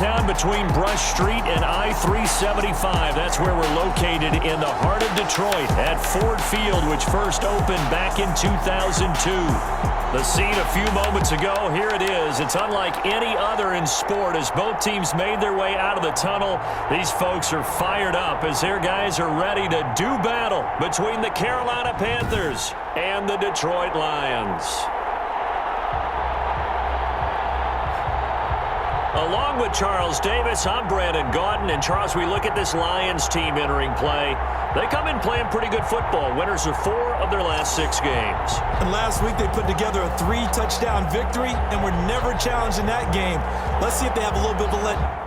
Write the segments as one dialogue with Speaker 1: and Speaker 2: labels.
Speaker 1: downtown between Brush Street and I-375. That's where we're located in the heart of Detroit at Ford Field, which first opened back in 2002. The scene a few moments ago, here it is. It's unlike any other in sport as both teams made their way out of the tunnel. These folks are fired up as their guys are ready to do battle between the Carolina Panthers and the Detroit Lions. Along with Charles Davis, I'm Brandon Gaudin. And Charles, we look at this Lions team entering play. They come in playing pretty good football. Winners of 4 of their last 6 games.
Speaker 2: And last week they put together a 3-touchdown victory and were never challenged in that game. Let's see if they have a little bit of a let.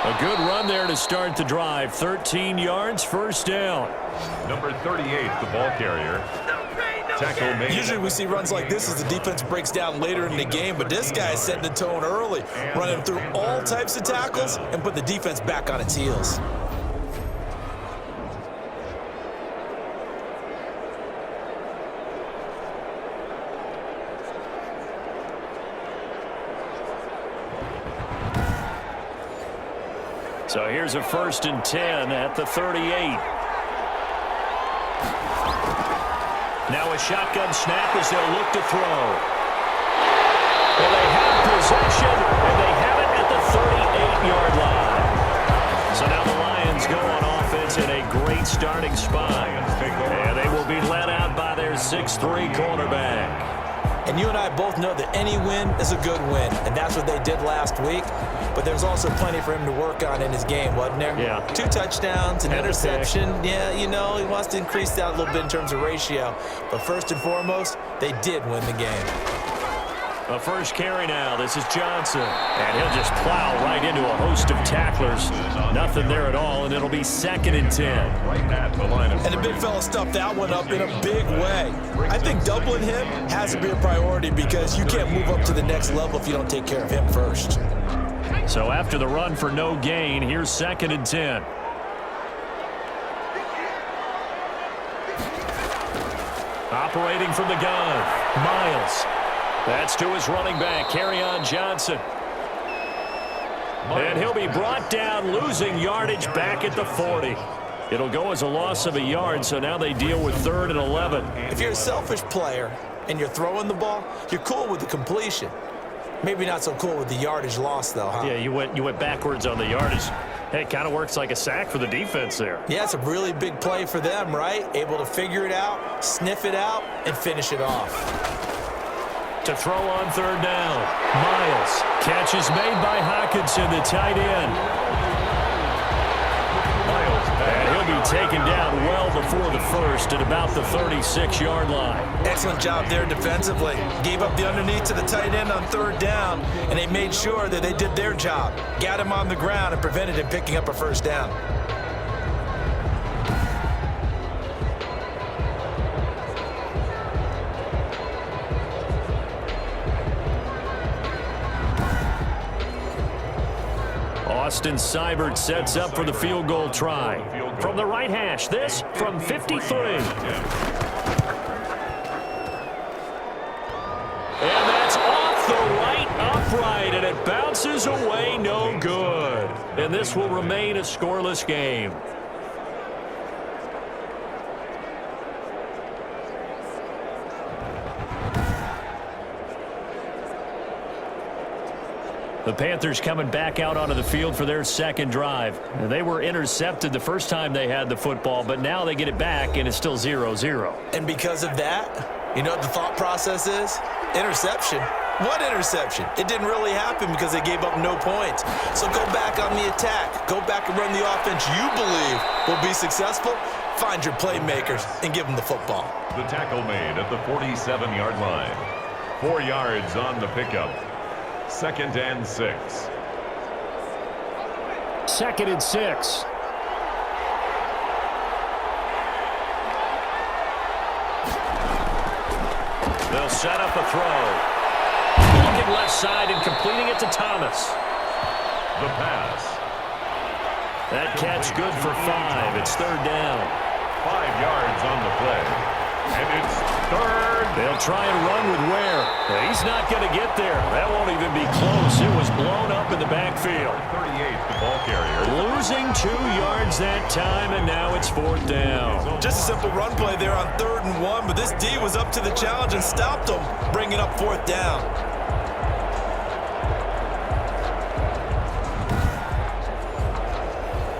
Speaker 1: A good run there to start the drive. 13 yards, first down.
Speaker 3: Number 38, the ball carrier. Tackle made.
Speaker 2: Usually we see runs like this as the defense breaks down later in the game, but this guy is setting the tone early, running through all types of tackles and put the defense back on its heels.
Speaker 1: So here's a 1st and 10 at the 38. Now a shotgun snap as they'll look to throw. Well, they have possession, and they have it at the 38-yard line. So now the Lions go on offense in a great starting spot. And they will be led out by their 6'3" cornerback.
Speaker 2: And you and I both know that any win is a good win, and that's what they did last week. But there's also plenty for him to work on in his game, wasn't there?
Speaker 1: Yeah.
Speaker 2: 2 touchdowns, an interception. Yeah, you know, he wants to increase that a little bit in terms of ratio. But first and foremost, they did win the game.
Speaker 1: A first carry now. This is Johnson. And he'll just plow right into a host of tacklers. Nothing there at all, and it'll be 2nd and 10.
Speaker 3: Right at the line of
Speaker 2: And the big fella stuffed that one up in a big way. I think doubling him has to be a priority because you can't move up to the next level if you don't take care of him first.
Speaker 1: So after the run for no gain, here's 2nd and 10. Operating from the gun, Miles. That's to his running back, Kerryon Johnson. And he'll be brought down, losing yardage back at the 40. It'll go as a loss of a yard, so now they deal with 3rd and 11.
Speaker 2: If you're a selfish player and you're throwing the ball, you're cool with the completion. Maybe not so cool with the yardage loss, though, huh?
Speaker 1: Yeah, you went backwards on the yardage. Hey, it kind of works like a sack for the defense there.
Speaker 2: Yeah, it's a really big play for them, right? Able to figure it out, sniff it out, and finish it off.
Speaker 1: To throw on 3rd down, Miles. Catch is made by Hockenson, the tight end. And he'll be taken down well before the first at about the 36-yard line.
Speaker 2: Excellent job there defensively. Gave up the underneath to the tight end on 3rd down, and they made sure that they did their job. Got him on the ground and prevented him picking up a 1st down.
Speaker 1: Austin Seibert sets up for the field goal try. From the right hash, this from 53. And that's off the right upright, and it bounces away no good. And this will remain a scoreless game. The Panthers coming back out onto the field for their 2nd drive. They were intercepted the first time they had the football, but now they get it back, and it's still 0-0.
Speaker 2: And because of that, you know what the thought process is? Interception. What interception? It didn't really happen because they gave up no points. So go back on the attack. Go back and run the offense you believe will be successful. Find your playmakers and give them the football.
Speaker 3: the tackle made at the 47-yard line. 4 yards on the pickup. 2nd and 6.
Speaker 1: 2nd and 6. They'll set up a throw. Looking left side and completing it to Thomas.
Speaker 3: The pass.
Speaker 1: That catch good for 5. It's third down.
Speaker 3: 5 yards on the play. And it's third.
Speaker 1: They'll try and run with Ware. He's not going to get there. That won't even be close. It was blown up in the backfield.
Speaker 3: 38, the ball carrier.
Speaker 1: Losing 2 yards that time, and now it's fourth down.
Speaker 2: Just a simple run play there on 3rd and 1, but this D was up to the challenge and stopped them, bringing up fourth down.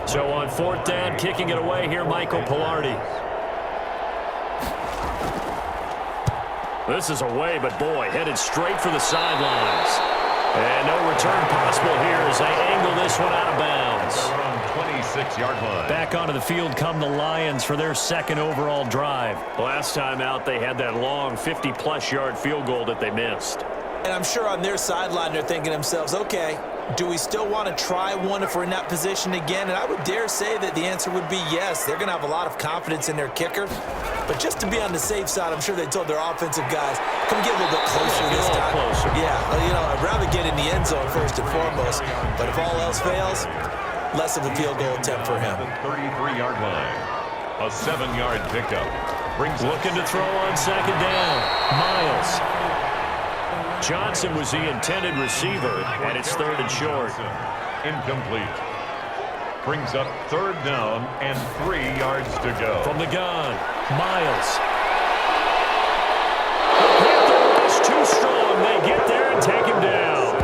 Speaker 1: So on fourth down, kicking it away here, Michael Pilardi. This is away, but boy, headed straight for the sidelines. And no return possible here as they angle this one out of bounds.
Speaker 3: They're on 26-yard line.
Speaker 1: Back onto the field come the Lions for their second overall drive. Last time out, they had that long 50-plus yard field goal that they missed.
Speaker 2: And I'm sure on their sideline they're thinking to themselves, okay, do we still want to try one if we're in that position again? And I would dare say that the answer would be yes. They're going to have a lot of confidence in their kicker. But just to be on the safe side, I'm sure they told their offensive guys, come get a little bit closer this time.
Speaker 1: Closer.
Speaker 2: Yeah, I'd rather get in the end zone first and foremost. But if all else fails, less of a field goal attempt for him.
Speaker 3: 33-yard line. A 7-yard pickup.
Speaker 1: Looking to throw on second down. Miles. Johnson was the intended receiver, and it's third and short.
Speaker 3: Incomplete. Brings up third down and 3 yards to go.
Speaker 1: From the gun, Miles. The Panther is too strong. They get there and take him down.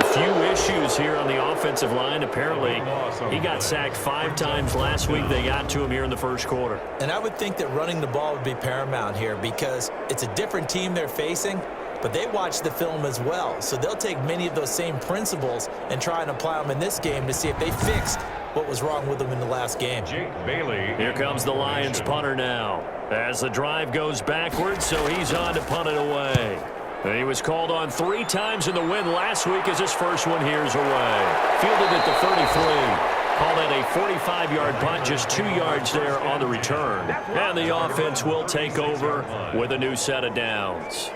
Speaker 1: A few issues here on the offensive line. Apparently, he got sacked 5 times last week. They got to him here in the first quarter.
Speaker 2: And I would think that running the ball would be paramount here because it's a different team they're facing. But they watch the film as well, so they'll take many of those same principles and try and apply them in this game to see if they fixed what was wrong with them in the last game.
Speaker 3: Jake Bailey.
Speaker 1: Here comes the Lions punter now. As the drive goes backwards, so he's on to punt it away. And he was called on 3 times in the win last week as his first one here's away. Fielded at the 33. Called it a 45-yard punt, just 2 yards there on the return. And the offense will take over with a new set of downs.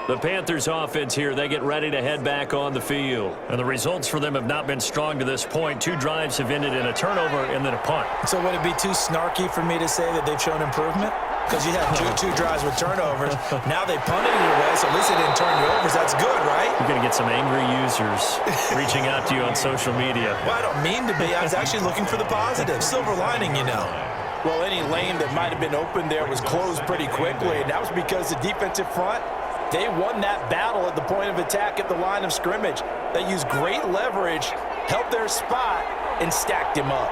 Speaker 1: The Panthers offense here, they get ready to head back on the field. And the results for them have not been strong to this point. 2 drives have ended in a turnover and then a punt.
Speaker 2: So would it be too snarky for me to say that they've shown improvement? Because you had two drives with turnovers. Now they punted it away, so at least they didn't turn you over. That's good, right?
Speaker 1: You're going to get some angry users reaching out to you on social media.
Speaker 2: Well, I don't mean to be. I was actually looking for the positive. Silver lining, you know.
Speaker 4: Well, any lane that might have been open there was closed pretty quickly, and that was because the defensive front, they won that battle at the point of attack at the line of scrimmage. They used great leverage, held their spot, and stacked him up.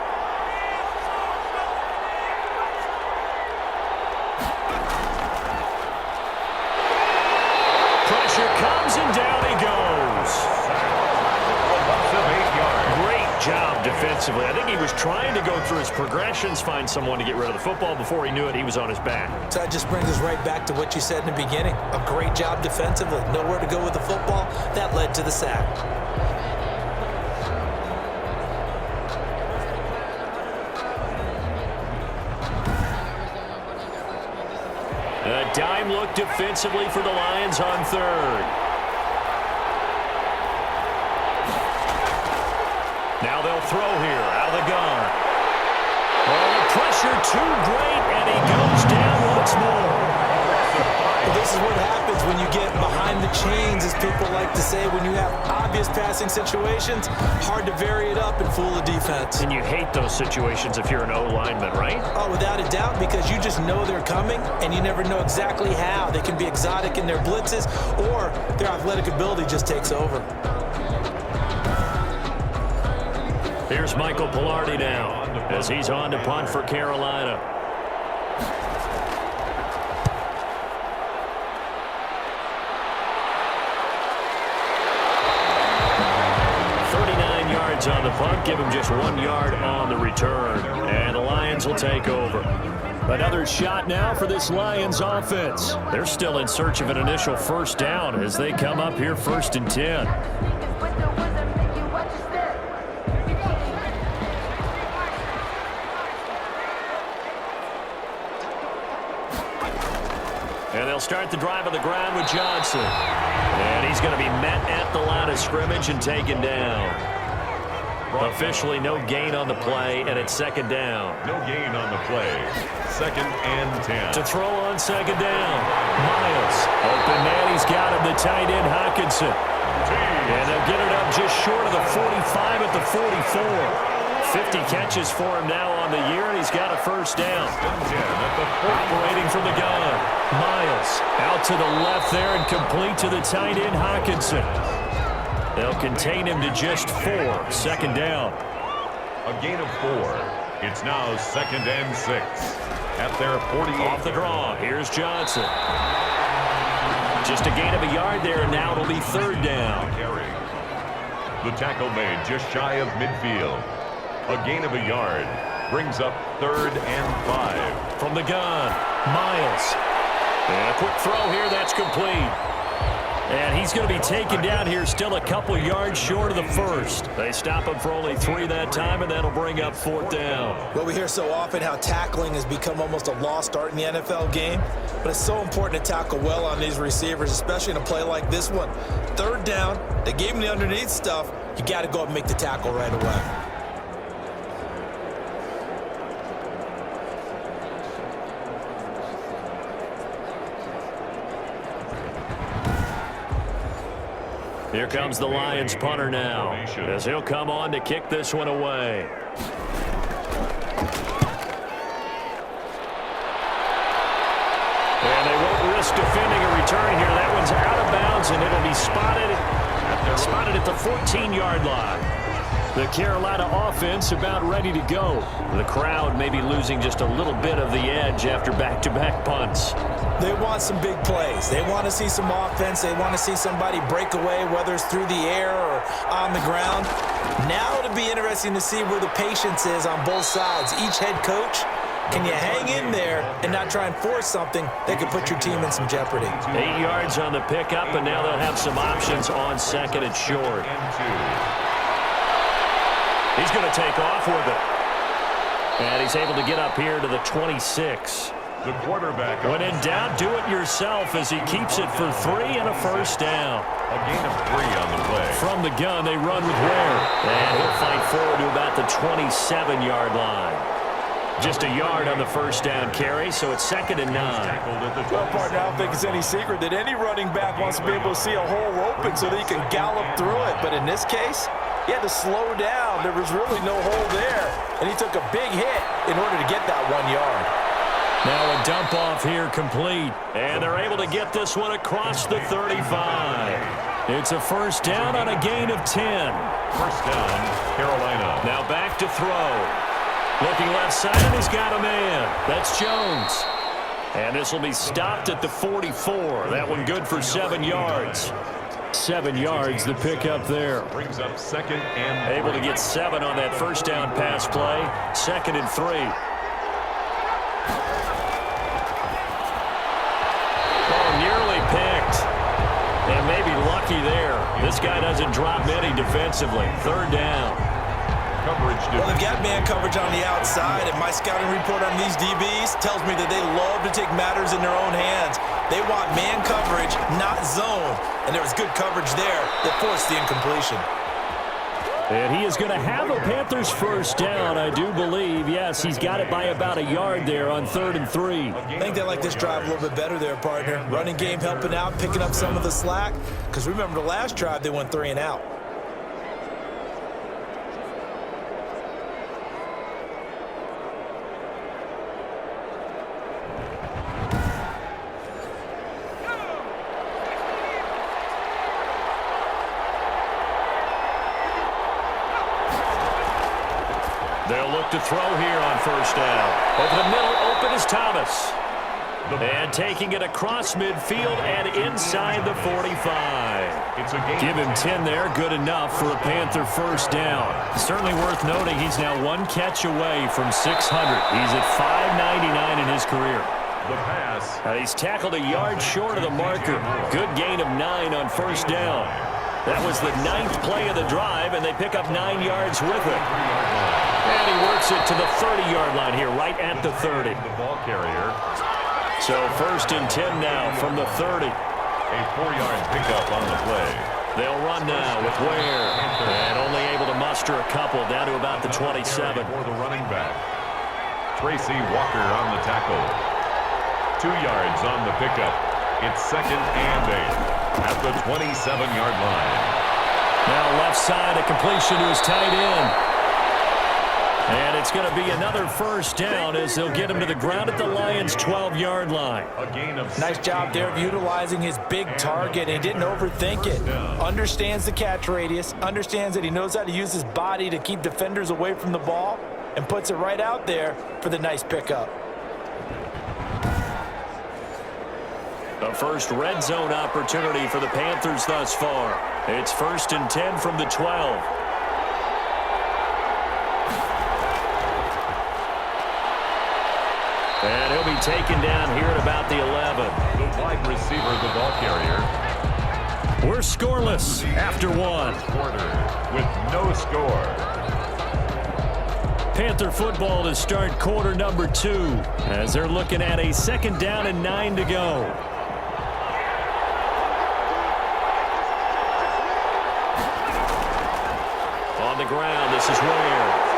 Speaker 1: Pressure comes, and down he goes. Great job defensively. I think he was trying to go through his progressions, find someone to get rid of the football. Before he knew it, he was on his back.
Speaker 2: So that just brings us right back to what you said in the beginning. A great job defensively. Nowhere to go with the football. That led to the sack.
Speaker 1: A dime look defensively for the Lions on third. Now they'll throw here out of the gun. Oh, the pressure too great, and he goes down once more.
Speaker 2: Well, this is what happens when you get behind the chains, as people like to say. When you have obvious passing situations, hard to vary it up and fool the defense.
Speaker 1: And you hate those situations if you're an O-lineman, right?
Speaker 2: Oh, without a doubt, because you just know they're coming, and you never know exactly how. They can be exotic in their blitzes, or their athletic ability just takes over.
Speaker 1: Here's Michael Pilardi now as he's on to punt for Carolina. On the punt, give him just 1 yard on the return, and the Lions will take over. Another shot now for this Lions offense. They're still in search of an initial first down as they come up here 1st and 10. And they'll They'll start the drive on the ground with Johnson. And he's going to be met at the line of scrimmage and taken down. Officially no gain on the play, and it's second down.
Speaker 3: No gain on the play. 2nd and 10.
Speaker 1: To throw on second down. Miles. Open man, he's got him, the tight end, Hockenson. And they'll get it up just short of the 45 at the 44. 50 catches for him now on the year, and he's got a first down. Operating from the gun. Miles out to the left there and complete to the tight end, Hockenson. They'll contain him to just 4. 2nd down.
Speaker 3: A gain of 4. It's now 2nd and 6. At their 48.
Speaker 1: Off the draw. Here's Johnson. Just a gain of a yard there, and now it'll be 3rd down.
Speaker 3: The tackle made just shy of midfield. A gain of a yard brings up 3rd and 5.
Speaker 1: From the gun, Miles. And a quick throw here, that's complete. And he's going to be taken down here, still a couple yards short of the first. They stop him for only 3 that time, and that'll bring up 4th down.
Speaker 2: Well, we hear so often how tackling has become almost a lost art in the NFL game, but it's so important to tackle well on these receivers, especially in a play like this one. 3rd down, they gave him the underneath stuff. You got to go up and make the tackle right away.
Speaker 1: Here comes the Lions punter now, as he'll come on to kick this one away. And they won't risk defending a return here. That one's out of bounds, and it'll be spotted at the 14-yard line. The Carolina offense about ready to go. The crowd may be losing just a little bit of the edge after back-to-back punts.
Speaker 2: They want some big plays. They want to see some offense. They want to see somebody break away, whether it's through the air or on the ground. Now it'll be interesting to see where the patience is on both sides. Each head coach, can you hang in there and not try and force something that could put your team in some jeopardy?
Speaker 1: 8 yards on the pickup, and now they'll have some options on 2nd and short. He's going to take off with it. And he's able to get up here to the 26.
Speaker 3: The quarterback.
Speaker 1: When in doubt, do it yourself as he keeps it for 3 and a first down.
Speaker 3: A gain of 3 on the play.
Speaker 1: From the gun, they run with Ware. And he'll fight forward to about the 27-yard line. Just a yard on the first down carry, so it's 2nd and 9.
Speaker 4: Well, partner, I don't think it's any secret that any running back wants to be able to see a hole open so that he can gallop through it. But in this case, he had to slow down. There was really no hole there, and he took a big hit in order to get that 1 yard.
Speaker 1: Now a dump off here complete, and they're able to get this one across the 35. It's a first down on a gain of 10.
Speaker 3: First down, Carolina.
Speaker 1: Now back to throw. Looking left side, and he's got a man. That's Jones. And this will be stopped at the 44. That one good for 7 yards. 7 yards, the pickup there.
Speaker 3: Brings up 2nd and 3.
Speaker 1: Able to get 7 on that first down pass play. 2nd and 3. Oh, nearly picked. And maybe lucky there. This guy doesn't drop many defensively. 3rd down.
Speaker 2: Well, they've got man coverage on the outside, and my scouting report on these DBs tells me that they love to take matters in their own hands. They want man coverage, not zone, and there was good coverage there that forced the incompletion.
Speaker 1: And he is going to have a Panthers first down, I do believe. Yes, he's got it by about a yard there on 3rd and 3.
Speaker 2: I think they like this drive a little bit better there, partner. Running game helping out, picking up some of the slack, because remember the last drive they went 3 and out.
Speaker 1: They'll look to throw here on first down. Over the middle, open is Thomas. And taking it across midfield and inside the 45. Give him 10 there, good enough for a Panther first down. Certainly worth noting he's now 1 catch away from 600. He's at 599 in his career.
Speaker 3: The pass.
Speaker 1: He's tackled a yard short of the marker. Good gain of 9 on first down. That was the 9th play of the drive, and they pick up 9 yards with it. And he works it to the 30-yard line here, right at the 30.
Speaker 3: The ball carrier.
Speaker 1: So 1st and 10 now from the 30.
Speaker 3: A 4-yard pickup on the play.
Speaker 1: They'll run now with Ware. And only able to muster a couple down to about the 27.
Speaker 3: For the running back. Tracy Walker on the tackle. 2 yards on the pickup. It's 2nd and 8 at the 27-yard line.
Speaker 1: Now left side, a completion to his tight end. And it's going to be another 1st down as they'll get him to the ground at the Lions' 12-yard line.
Speaker 3: A gain of
Speaker 4: Nice job there of utilizing his big target. He didn't overthink it. Understands the catch radius, understands that he knows how to use his body to keep defenders away from the ball, and puts it right out there for the nice pickup.
Speaker 1: The first red zone opportunity for the Panthers thus far. It's 1st and 10 from the 12. And he'll be taken down here at about the 11.
Speaker 3: the wide receiver, the ball carrier.
Speaker 1: We're scoreless after 1.
Speaker 3: Quarter with no score.
Speaker 1: Panther football to start quarter number 2 as they're looking at a 2nd down and 9 to go. On the ground, this is Ware.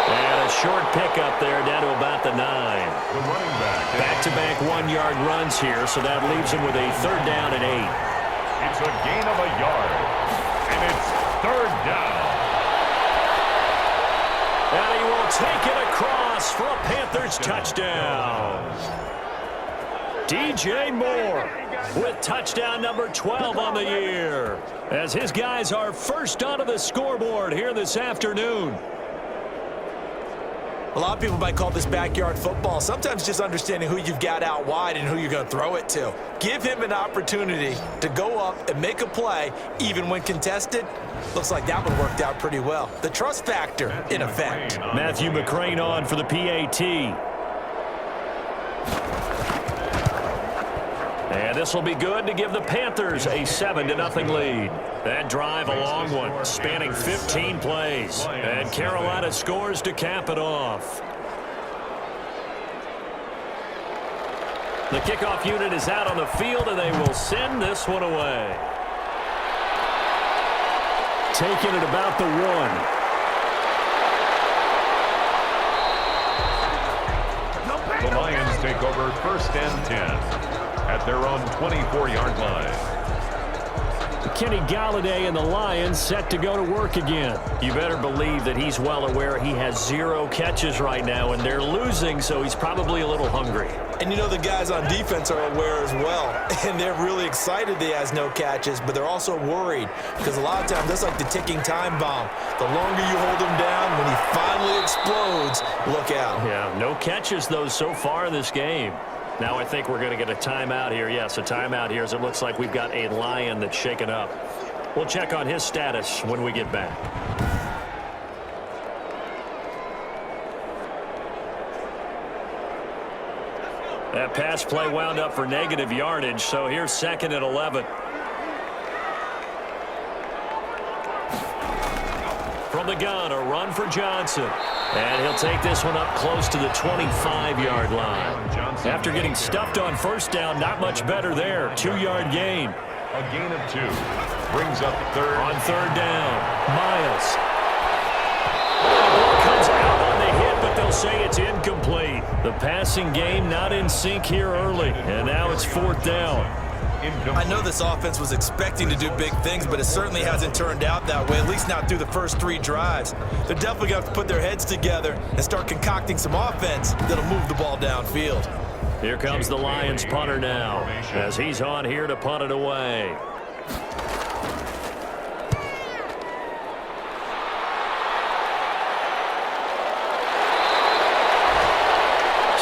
Speaker 1: And a short pickup there down to about the 9.
Speaker 3: The running back.
Speaker 1: Back-to-back 1-yard runs here, so that leaves him with a 3rd down and 8.
Speaker 3: It's a gain of a yard. And it's 3rd down.
Speaker 1: And he will take it across for a Panthers touchdown. DJ Moore with touchdown number 12 on the year, as his guys are first onto the scoreboard here this afternoon.
Speaker 2: A lot of people might call this backyard football. Sometimes just understanding who you've got out wide and who you're going to throw it to. Give him an opportunity to go up and make a play, even when contested. Looks like that one worked out pretty well. The trust factor, in effect.
Speaker 1: Matthew McCrane on for the PAT. And this will be good to give the Panthers a 7-0 lead. That drive, a long one, spanning 15 plays. And Carolina scores to cap it off. The kickoff unit is out on the field, and they will send this one away. Taking it about the 1.
Speaker 3: The Lions take over 1st and 10 at their own 24-yard line.
Speaker 1: Kenny Galladay and the Lions set to go to work again. You better believe that he's well aware he has 0 catches right now, and they're losing, so he's probably a little hungry.
Speaker 2: And you know the guys on defense are aware as well. And they're really excited that he has no catches, but they're also worried because a lot of times that's like the ticking time bomb. The longer you hold him down, when he finally explodes, look out.
Speaker 1: Yeah, no catches, though, so far in this game. Now I think we're going to get a timeout here. Yes, a timeout here as it looks like we've got a Lion that's shaken up. We'll check on his status when we get back. That pass play wound up for negative yardage, so here's 2nd and 11. From the gun, a run for Johnson. And he'll take this one up close to the 25-yard line. After getting stuffed on 1st down, not much better there. 2-yard gain.
Speaker 3: A gain of 2 brings up 3rd.
Speaker 1: On 3rd down, Miles. Comes out on the hit, but they'll say it's incomplete. The passing game not in sync here early, and now it's 4th down.
Speaker 2: I know this offense was expecting to do big things, but it certainly hasn't turned out that way, at least not through the first 3 drives. They're definitely going to have to put their heads together and start concocting some offense that'll move the ball downfield.
Speaker 1: Here comes the Lions punter now, as he's on here to punt it away.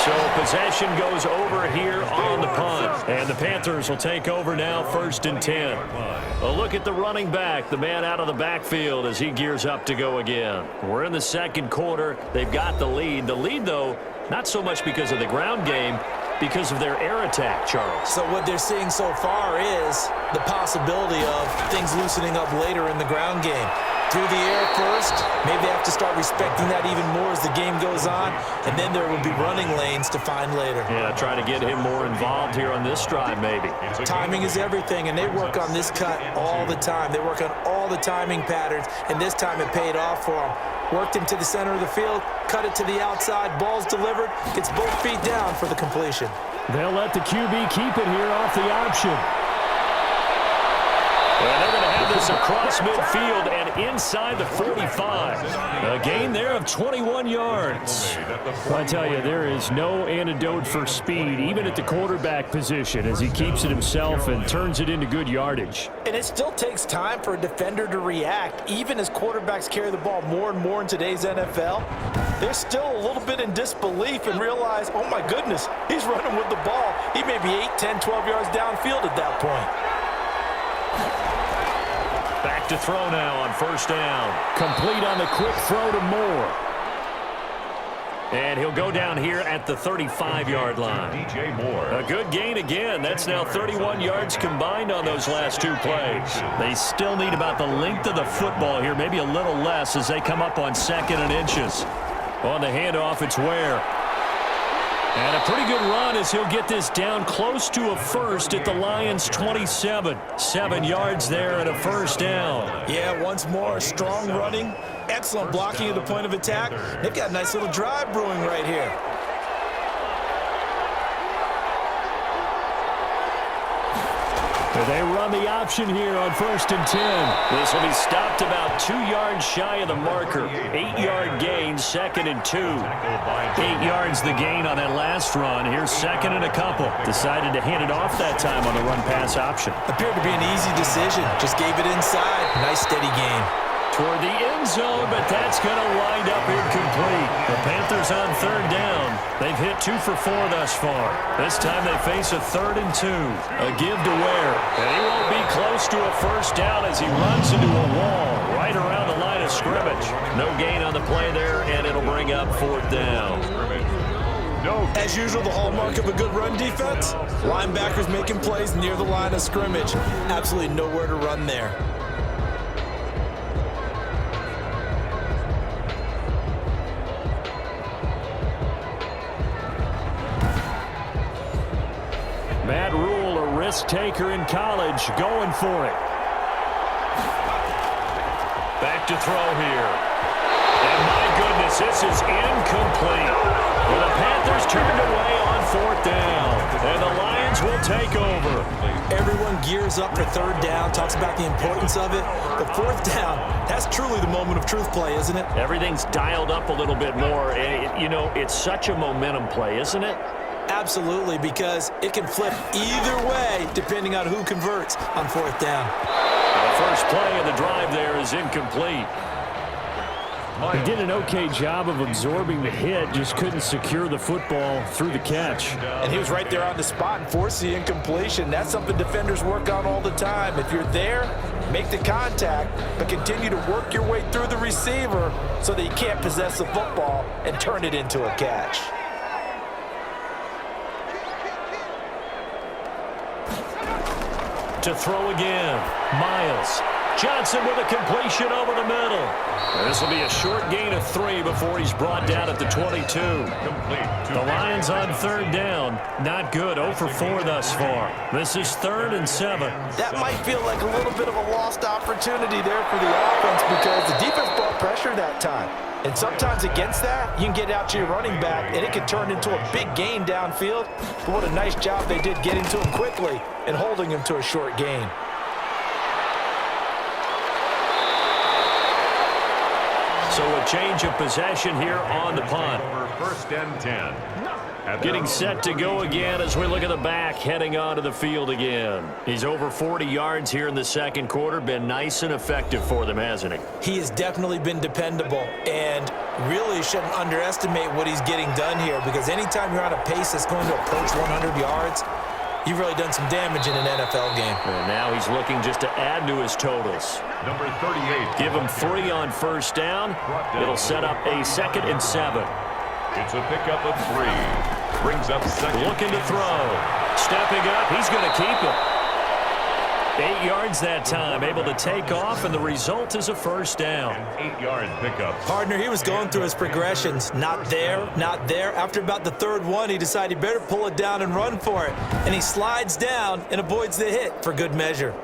Speaker 1: So possession goes over here on the punt. And the Panthers will take over now, 1st and 10. A look at the running back, the man out of the backfield as he gears up to go again. We're in the 2nd quarter. They've got the lead. The lead, though, not so much because of the ground game, because of their air attack, Charles.
Speaker 2: So what they're seeing so far is the possibility of things loosening up later in the ground game.
Speaker 4: through the air first. Maybe they have to start respecting that even more as the game goes on, and then there will be running lanes to find later.
Speaker 1: Yeah, try to get him more involved here on this drive maybe.
Speaker 4: Timing is everything, and they work on this cut all the time. They work on all the timing patterns, and this time it paid off for them. Worked him to the center of the field, cut it to the outside, ball's delivered, gets both feet down for the completion.
Speaker 1: They'll let the QB keep it here off the option. And they're going to have this across midfield and inside the 45. A gain there of 21 yards. Well, I tell you, there is no antidote for speed, even at the quarterback position, as he keeps it himself and turns it into good yardage.
Speaker 4: And it still takes time for a defender to react, even as quarterbacks carry the ball more and more in today's NFL. They're still a little bit in disbelief and realize, oh my goodness, he's running with the ball. He may be 8, 10, 12 yards downfield at that point.
Speaker 1: Back to throw now on first down. Complete on the quick throw to Moore. And he'll go down here at the 35-yard line.
Speaker 3: DJ Moore.
Speaker 1: A good gain again. That's now 31 yards combined on those last two plays. They still need about the length of the football here, maybe a little less as they come up on 2nd and inches. On the handoff, it's Ware. And a pretty good run as he'll get this down close to a first at the Lions' 27. 7 yards there and a first down.
Speaker 4: Yeah, once more, strong running, excellent blocking at the point of attack. They've got a nice little drive brewing right here.
Speaker 1: They run the option here on 1st and 10. This will be stopped about 2 yards shy of the marker. 8-yard gain, 2nd and 2. 8 yards the gain on that last run. Here's 2nd and a couple. Decided to hand it off that time on the run-pass option.
Speaker 4: Appeared to be an easy decision. Just gave it inside. Nice steady gain.
Speaker 1: Toward the end zone, but that's going to wind up incomplete. The Panthers on 3rd down. They've hit 2 for 4 thus far. This time they face a 3rd and 2. A give to Ware. And he won't be close to a first down as he runs into a wall right around the line of scrimmage. No gain on the play there, and it'll bring up 4th down.
Speaker 4: As usual, the hallmark of a good run defense, linebackers making plays near the line of scrimmage. Absolutely nowhere to run there.
Speaker 1: Matt Rule, a risk taker in college, going for it. Back to throw here. And my goodness, this is incomplete. Well, the Panthers turned away on 4th down. And the Lions will take over.
Speaker 4: Everyone gears up for 3rd down, talks about the importance of it. But 4th down, that's truly the moment of truth play, isn't it?
Speaker 1: Everything's dialed up a little bit more. And, you know, it's such a momentum play, isn't it?
Speaker 4: Absolutely, because it can flip either way depending on who converts on 4th down.
Speaker 1: The first play of the drive there is incomplete. He did an okay job of absorbing the hit, just couldn't secure the football through the catch.
Speaker 4: And he was right there on the spot and forced the incompletion. That's something defenders work on all the time. If you're there, make the contact, but continue to work your way through the receiver so that you can't possess the football and turn it into a catch.
Speaker 1: To throw again, Miles. Johnson with a completion over the middle. This will be a short gain of 3 before he's brought down at the 22. The Lions on 3rd down. Not good, 0 for 4 thus far. This is 3rd and 7.
Speaker 4: That might feel like a little bit of a lost opportunity there for the offense because the defense brought pressure that time. And sometimes against that, you can get out to your running back, and it can turn into a big gain downfield. But what a nice job they did getting to him quickly and holding him to a short gain.
Speaker 1: So a change of possession here on the punt.
Speaker 3: 1st and 10.
Speaker 1: Getting set to go again as we look at the back, heading onto the field again. He's over 40 yards here in the 2nd quarter. Been nice and effective for them, hasn't he?
Speaker 4: He has definitely been dependable, and really shouldn't underestimate what he's getting done here because anytime you're on a pace that's going to approach 100 yards, you've really done some damage in an NFL game.
Speaker 1: And now he's looking just to add to his totals.
Speaker 3: Number 38.
Speaker 1: Give him 3 on 1st down. It'll set up a 2nd and 7.
Speaker 3: It's a pickup of 3. Brings up 2nd.
Speaker 1: Looking to throw. Stepping up. He's going to keep it. 8 yards that time, able to take off, and the result is a first down.
Speaker 3: 8-yard pickup.
Speaker 4: Partner, he was going through his progressions. Not there, not there. After about the third one, he decided he better pull it down and run for it. And he slides down and avoids the hit for good measure.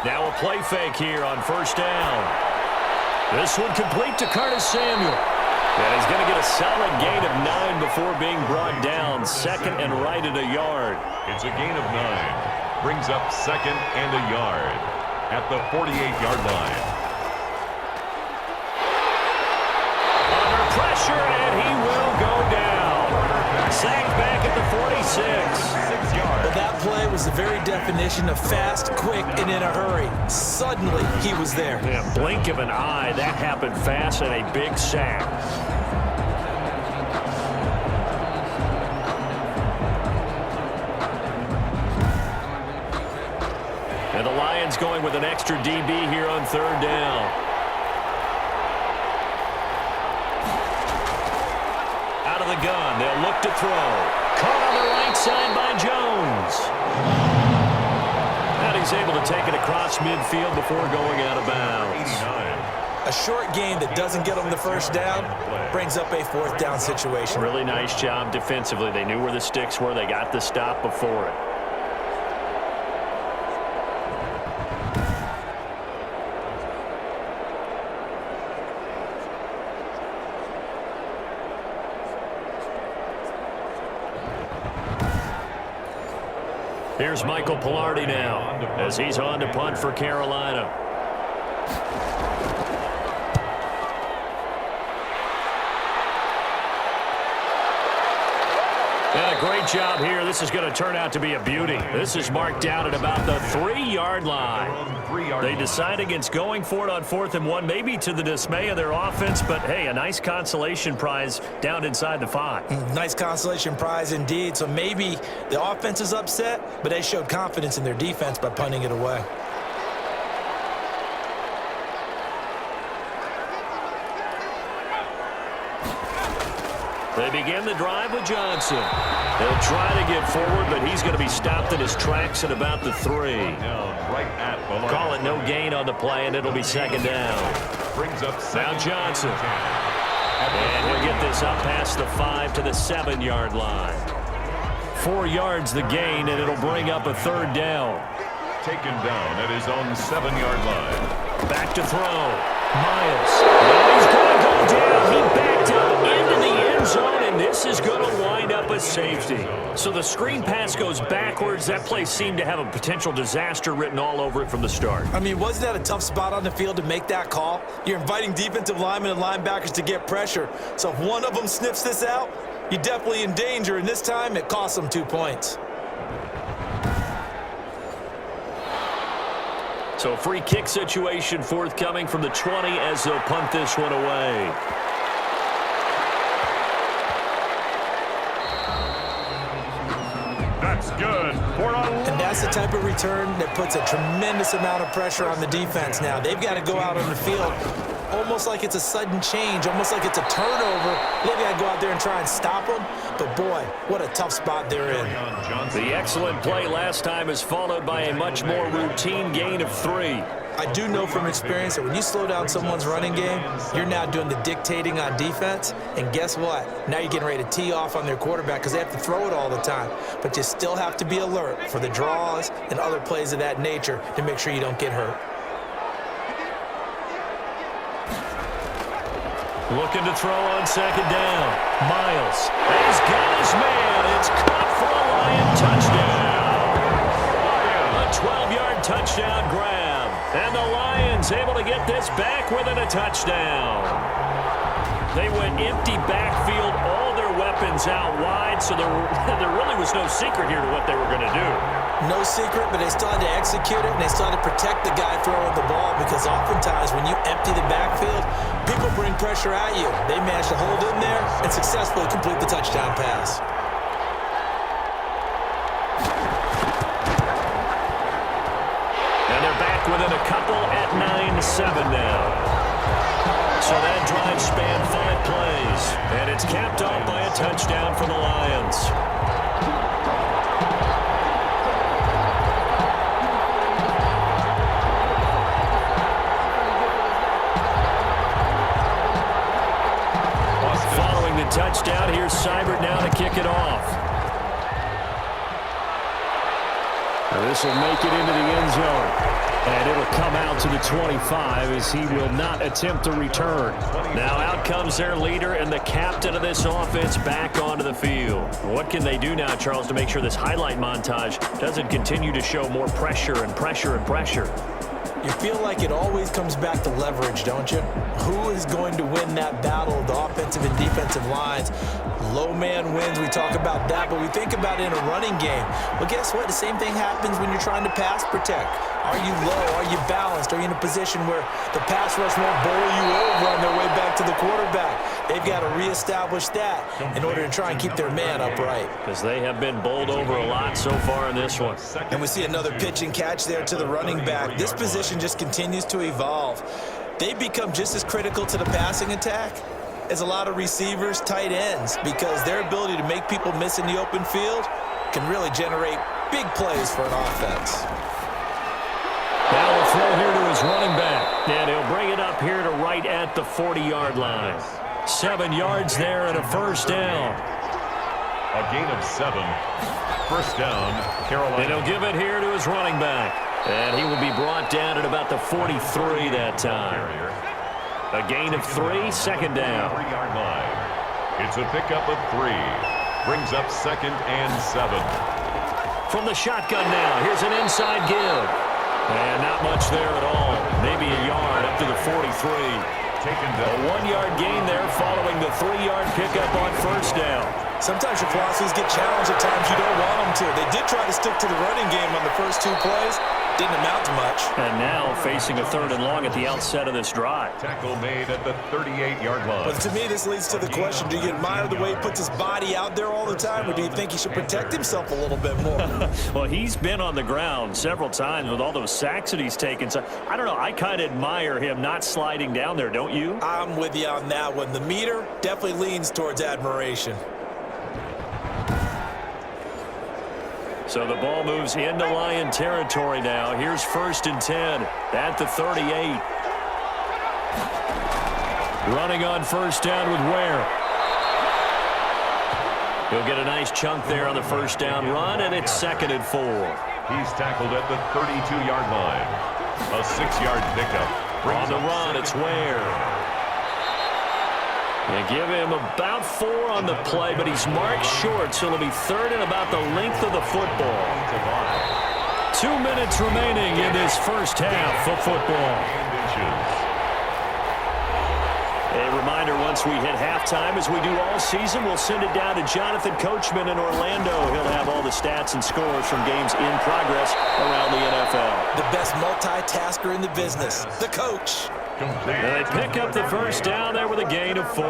Speaker 1: Now a play fake here on first down. This one complete to Curtis Samuel. And he's going to get a solid gain of 9 before being brought down. Second and right at a yard.
Speaker 3: It's a gain of 9. Brings up second and a yard at the 48-yard line.
Speaker 1: Under pressure, and he will go down. Sacked back at the 46.
Speaker 3: 6 yards.
Speaker 4: But that play was the very definition of fast, quick, and in a hurry. Suddenly, he was there.
Speaker 1: Yeah, blink of an eye, that happened fast, and a big sack. And the Lions going with an extra DB here on third down. Out of the gun, they'll look to throw. Caught on the right side by Jones. And he's able to take it across midfield before going out of bounds.
Speaker 3: 89.
Speaker 4: A short game that doesn't get him the first down brings up a fourth down situation.
Speaker 1: Really nice job defensively. They knew where the sticks were. They got the stop before it. Here's Michael Pilardi now as he's on to punt for Carolina. And a great job here. This is going to turn out to be a beauty. This is marked down at about the 3-yard line. They decide against going for it on 4th and 1, maybe to the dismay of their offense, but hey, a nice consolation prize down inside the 5.
Speaker 4: Nice consolation prize indeed. So maybe the offense is upset, but they showed confidence in their defense by punting it away.
Speaker 1: They begin the drive with Johnson. They'll try to get forward, but he's going to be stopped in his tracks at about the 3.
Speaker 3: Right at the line.
Speaker 1: Call it no gain on the play, and it'll be second down.
Speaker 3: Brings up
Speaker 1: Now Johnson. And he'll get this up past the 5 to the 7-yard line. 4 yards the gain, and it'll bring up a third down.
Speaker 3: Taken down at his own 7-yard line.
Speaker 1: Back to throw. Miles. Now he's going to go down. He backed up into the end zone, and this is going to wind up a safety. So the screen pass goes backwards. That play seemed to have a potential disaster written all over it from the start.
Speaker 4: I mean, wasn't that a tough spot on the field to make that call? You're inviting defensive linemen and linebackers to get pressure. So if one of them sniffs this out, you're definitely in danger, and this time it costs them 2 points.
Speaker 1: So free kick situation forthcoming from the 20 as they'll punt this one away.
Speaker 3: That's good.
Speaker 4: And that's the type of return that puts a tremendous amount of pressure on the defense now. They've got to go out on the field almost like it's a sudden change, almost like it's a turnover. They've got to go out there and try and stop them. But, boy, what a tough spot they're in.
Speaker 1: The excellent play last time is followed by a much more routine gain of 3.
Speaker 4: I do know from experience that when you slow down someone's running game, you're now doing the dictating on defense. And guess what? Now you're getting ready to tee off on their quarterback because they have to throw it all the time. But you still have to be alert for the draws and other plays of that nature to make sure you don't get hurt.
Speaker 1: Looking to throw on second down. Miles has got his man. It's caught for a Lion touchdown. A 12-yard touchdown grab. And the Lions able to get this back within a touchdown. They went empty backfield, all their weapons out wide, so there really was no secret here to what they were going to do.
Speaker 4: No secret, but they still had to execute it, and they still had to protect the guy throwing the ball because oftentimes when you empty the backfield, people bring pressure at you. They managed to hold in there and successfully complete the touchdown pass.
Speaker 1: And they're back within a couple at 9 on 7 now. So that drive spanned 5 plays, and it's capped off by a touchdown for the Lions. Following the touchdown, here's Seibert now to kick it off. This will make it into the end zone. And it'll come out to the 25 as he will not attempt to return. Now out comes their leader and the captain of this offense back onto the field. What can they do now, Charles, to make sure this highlight montage doesn't continue to show more pressure and pressure and pressure?
Speaker 4: You feel like it always comes back to leverage, don't you? Who is going to win that battle of the offensive and defensive lines? Low man wins. We talk about that, but we think about it in a running game. Well, guess what? The same thing happens when you're trying to pass protect. Are you low? Are you balanced? Are you in a position where the pass rush won't bowl you over on their way back to the quarterback? They've got to reestablish that in order to try and keep their man upright.
Speaker 1: Because they have been bowled over a lot so far in this one.
Speaker 2: And we see another pitch and catch there to the running back. This position just continues to evolve. They become just as critical to the passing attack as a lot of receivers, tight ends, because their ability to make people miss in the open field can really generate big plays for an offense.
Speaker 1: Now the throw here to his running back, and he'll bring it up here to right at the 40-yard line. 7 yards there and a first down.
Speaker 3: A gain of 7. First down, Carolina.
Speaker 1: And he'll give it here to his running back. And he will be brought down at about the 43 that time. A gain of 3, second down.
Speaker 3: 3-yard line. It's a pickup of 3. Brings up 2nd and 7.
Speaker 1: From the shotgun now, here's an inside give. And not much there at all. Maybe a yard up to the 43.
Speaker 3: Taken down.
Speaker 1: A 1-yard gain there following the 3-yard pickup on first down.
Speaker 2: Sometimes your philosophies get challenged at times you don't want them to. They did try to stick to the running game on the first 2 plays. Didn't amount to much.
Speaker 1: And now facing a 3rd and long at the outset of this drive.
Speaker 3: Tackle made at the 38-yard line.
Speaker 2: But to me, this leads to the question, do you admire the way he puts his body out there all the time, or do you think he should protect himself a little bit more?
Speaker 1: Well, he's been on the ground several times with all those sacks that he's taken. So I don't know. I kind of admire him not sliding down there, don't you?
Speaker 2: I'm with you on that one. The meter definitely leans towards admiration.
Speaker 1: So the ball moves into Lion territory now. Here's 1st and 10 at the 38. Running on first down with Ware. He'll get a nice chunk there on the first down run, and it's 2nd and 4.
Speaker 3: He's tackled at the 32-yard line. A 6-yard pickup.
Speaker 1: On the run, it's Ware. They give him about 4 on the play, but he's marked short, so it'll be 3rd and about the length of the football. 2 minutes remaining in this first half of football. A reminder, once we hit halftime, as we do all season, we'll send it down to Jonathan Coachman in Orlando. He'll have all the stats and scores from games in progress around the NFL.
Speaker 2: The best multitasker in the business, the coach.
Speaker 1: And they pick up the first down there with a gain of 4.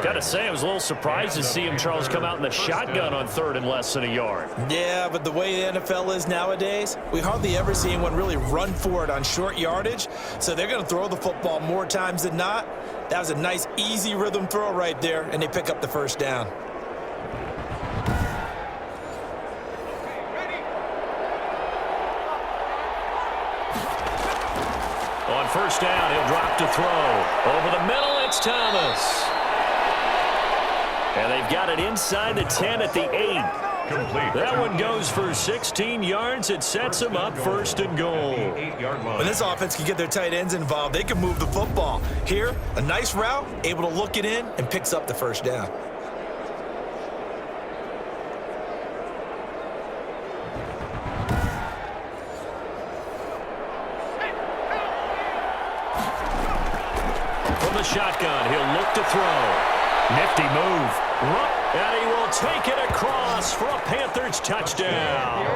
Speaker 1: Got to say, I was a little surprised to see him, Charles, come out in the shotgun on 3rd and less than a yard.
Speaker 2: Yeah, but the way the NFL is nowadays, we hardly ever see anyone really run for it on short yardage. So they're going to throw the football more times than not. That was a nice, easy rhythm throw right there, and they pick up the first down.
Speaker 1: On first down, he'll drop to throw. Over the middle, it's Thomas. And they've got it inside the 10 at the 8.
Speaker 3: Complete.
Speaker 1: That one goes for 16 yards. It sets them up 1st and goal.
Speaker 2: When this offense can get their tight ends involved, they can move the football. Here, a nice route, able to look it in, and picks up the first down.
Speaker 1: From the shotgun, he'll look to throw. Nifty move. And he will take it across for a Panthers touchdown.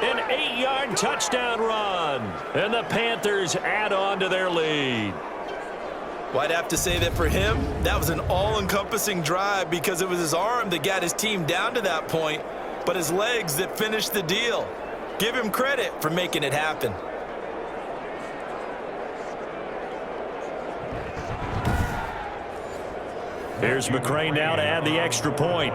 Speaker 1: An 8-yard touchdown run. And the Panthers add on to their lead.
Speaker 2: Well, I'd have to say that for him, that was an all-encompassing drive because it was his arm that got his team down to that point, but his legs that finished the deal. Give him credit for making it happen.
Speaker 1: Here's McCray now to add the extra point.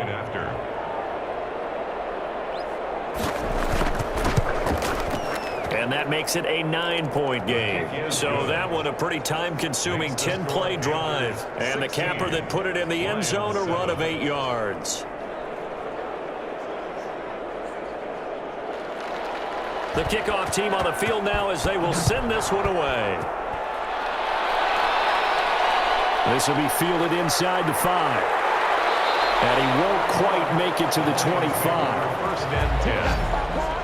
Speaker 1: And that makes it a 9-point game. So that one a pretty time-consuming 10-play drive. And the capper that put it in the end zone, a run of 8 yards. The kickoff team on the field now as they will send this one away. This will be fielded inside the 5. And he won't quite make it to the 25.
Speaker 3: First and 10.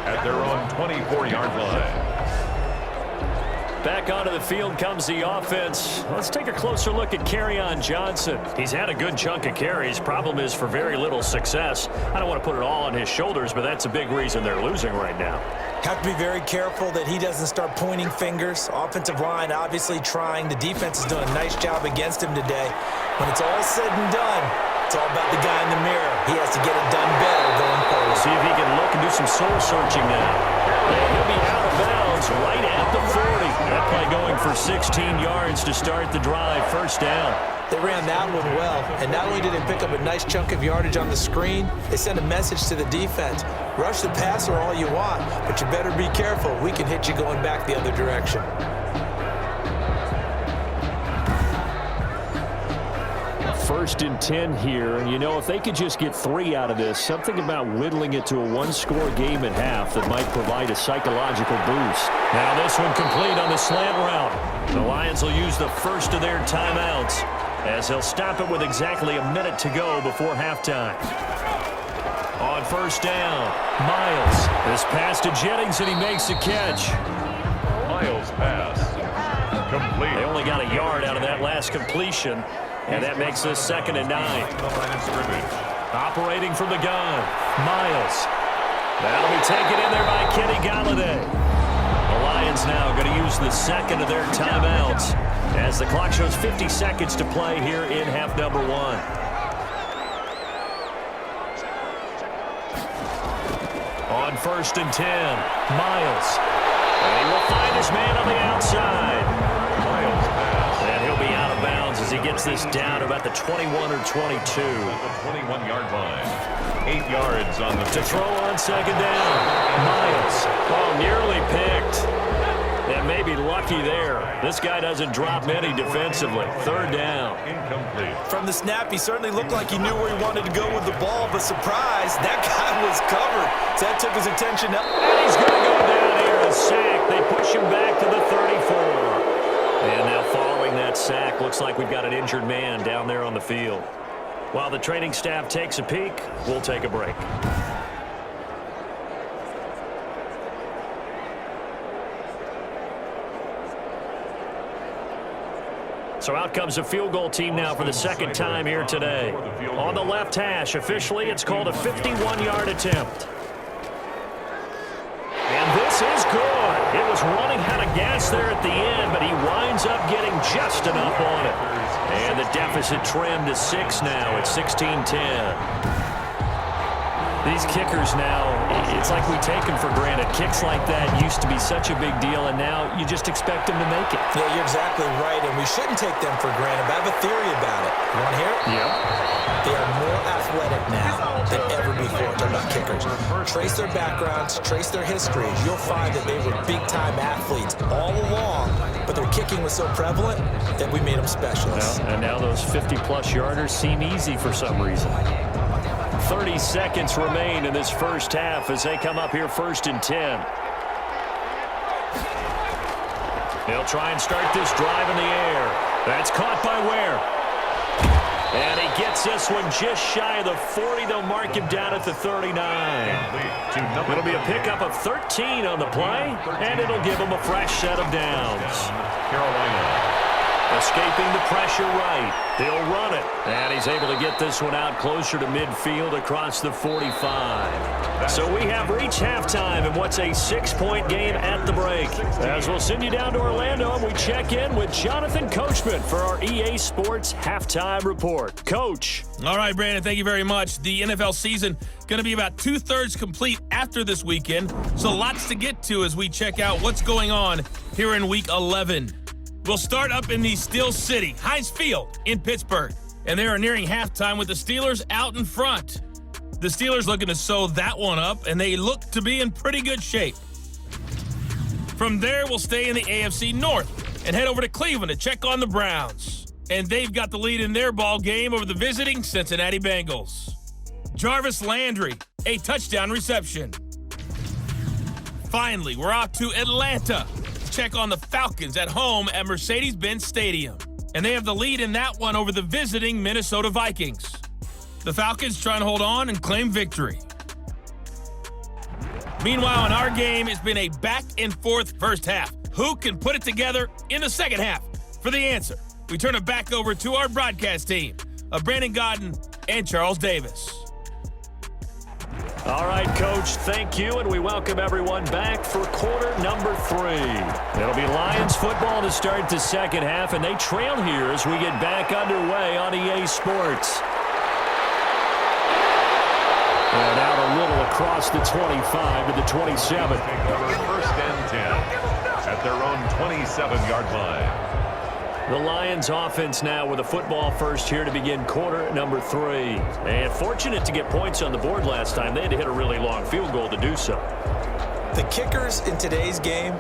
Speaker 3: At their own 24-yard line.
Speaker 1: Back onto the field comes the offense. Let's take a closer look at Kerryon Johnson. He's had a good chunk of carries. Problem is for very little success. I don't want to put it all on his shoulders, but that's a big reason they're losing right now.
Speaker 4: Have to be very careful that he doesn't start pointing fingers. Offensive line obviously trying. The defense is doing a nice job against him today. When it's all said and done, it's all about the guy in the mirror. He has to get it done better going forward.
Speaker 1: See if he can look and do some soul searching now. And he'll be out of bounds right at the 40. That play going for 16 yards to start the drive. First down.
Speaker 4: They ran that one well, and not only did they pick up a nice chunk of yardage on the screen, they sent a message to the defense. Rush the passer all you want, but you better be careful. We can hit you going back the other direction.
Speaker 1: First and 10 here, and you know, if they could just get 3 out of this, something about whittling it to a 1-score game at half that might provide a psychological boost. Now this one complete on the slant route. The Lions will use the first of their timeouts as they'll stop it with exactly a minute to go before halftime. On first down, Miles. This pass to Jennings, and he makes the catch.
Speaker 3: Miles pass. Complete.
Speaker 1: They only got a yard out of that last completion. And that makes this 2nd and 9. Operating from the gun, Miles. That'll be taken in there by Kenny Galladay. The Lions now going to use the second of their timeouts as the clock shows 50 seconds to play here in half number 1. On first and 10, Miles. And he will find his man on the outside.
Speaker 3: Miles pass.
Speaker 1: And he'll be out of bounds as he gets this down to about the 21 or 22.
Speaker 3: At the 21-yard line. 8 yards on the
Speaker 1: to throw on second down. Miles. Oh, nearly picked. And maybe lucky there. This guy doesn't drop many defensively. Third down.
Speaker 3: Incomplete.
Speaker 4: From the snap, he certainly looked like he knew where he wanted to go with the ball, but surprise, that guy was covered. So that took his attention up.
Speaker 1: And he's going to go down here and sack. They push him back to the 34. And now following that sack, looks like we've got an injured man down there on the field. While the training staff takes a peek, we'll take a break. So out comes a field goal team now for the second time here today. On the left hash, officially, it's called a 51-yard attempt. And this is good. It was running out of gas there at the end, but he winds up getting just enough on it. And the deficit trimmed to 6 now at 16-10. These kickers now, it's like we take them for granted. Kicks like that used to be such a big deal, and now you just expect them to make it.
Speaker 4: Yeah, you're exactly right, and we shouldn't take them for granted, but I have a theory about it. You want to hear it?
Speaker 1: Yeah.
Speaker 4: They are more athletic now than ever before. Talking about kickers. Trace their backgrounds, trace their histories. You'll find that they were big-time athletes all along, but their kicking was so prevalent that we made them specialists.
Speaker 1: Well, and now those 50-plus yarders seem easy for some reason. 30 seconds remain in this first half as they come up here first and 10. They'll try and start this drive in the air. That's caught by Ware. And he gets this one just shy of the 40. They'll mark him down at the 39. It'll be a pickup of 13 on the play, and it'll give him a fresh set of downs.
Speaker 3: Carolina.
Speaker 1: Escaping the pressure right. They'll run it. And he's able to get this one out closer to midfield across the 45. So we have reached halftime in what's a 6-point game at the break. As we'll send you down to Orlando, and we check in with Jonathan Coachman for our EA Sports Halftime Report. Coach.
Speaker 5: All right, Brandon, thank you very much. The NFL season going to be about 2/3 complete after this weekend. So lots to get to as we check out what's going on here in Week 11. We'll start up in the Steel City, Heinz Field in Pittsburgh. and they are nearing halftime with the Steelers out in front. The Steelers looking to sew that one up, and they look to be in pretty good shape. From there, we'll stay in the AFC North and head over to Cleveland to check on the Browns. And they've got the lead in their ball game over the visiting Cincinnati Bengals. Jarvis Landry, a touchdown reception. Finally, we're off to Atlanta to check on the Falcons at home at Mercedes-Benz Stadium. And they have the lead in that one over the visiting Minnesota Vikings. The Falcons trying to hold on and claim victory. Meanwhile, in our game, it's been a back-and-forth first half. Who can put it together in the second half? For the answer, we turn it back over to our broadcast team of Brandon Godden and Charles Davis.
Speaker 1: All right, Coach, thank you, and we welcome everyone back for quarter number 3. It'll be Lions football to start the second half, and they trail here as we get back underway on EA Sports. And out a little across the 25 to the 27.
Speaker 3: First and 10 at their own 27-yard line.
Speaker 1: The Lions offense now with a football first here to begin quarter number 3. And fortunate to get points on the board last time. They had to hit a really long field goal to do so.
Speaker 2: The kickers in today's game